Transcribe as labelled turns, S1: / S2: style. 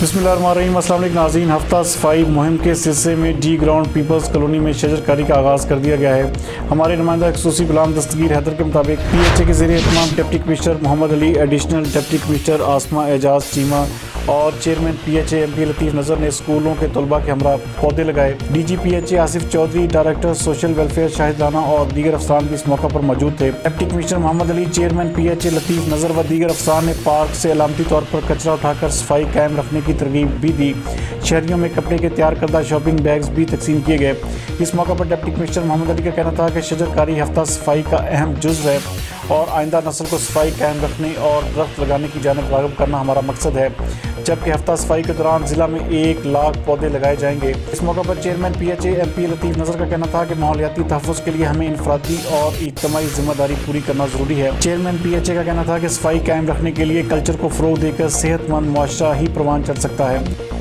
S1: बिस्मिल्लाहिर्रहमानिर्रहीम। अस्सलाम वालेकुम नाज़रीन। हफ्ता सफाई मुहिम के सिलसिले में डी ग्राउंड पीपल्स कॉलोनी में शजरकारी का आगाज़ कर दिया गया है। हमारे नुमाइंदा खसूसी गुलाम दस्तगीर हैदर के मुताबिक PHA के ज़रिए तमाम deputy commissioner Mohammad Ali, additional deputy commissioner Asma Ejaz Cheema और चेयरमैन PHA MP लतीफ़ नज़र ने स्कूलों के तलबा के हमरा पौधे लगाए। DG PHA Asif Chaudhry, director social welfare Shahid Rana और दीगर अफसरान भी इस मौका पर मौजूद थे। Deputy commissioner Mohammad Ali, chairman PHA Latif Nazar व दीगर अफसरान ने पार्क से अलामती तौर पर कचरा उठाकर सफाई कायम रखने की तरगीब भी दी। शहरियों में कपड़े के तैयार करदा शॉपिंग बैग्स भी तकसीम किए गए। इस मौका पर डिप्टी कमिश्नर मोहम्मद अली का कहना था कि शजरकारी हफ्ता सफाई का अहम जुज़ है और आइंदा नस्ल को सफाई कायम रखने और दरख्त लगाने की जानिब राग़िब करना हमारा मकसद है, जबकि हफ्ता सफाई के दौरान ज़िला में 1 लाख पौधे लगाए जाएंगे। इस मौका पर चेयरमैन PHA MP लतीफ़ नज़र का कहना था कि माहौलियाती तहफ़्फ़ुज़ के लिए हमें इनफरादी और इज्तिमाई जिम्मेदारी पूरी करना ज़रूरी है। चेयरमैन PHA का कहना था कि सफाई कायम रखने के लिए कल्चर को फ़रोग़ देकर सेहतमंद मुआशरा ही परवान चढ़ सकता है।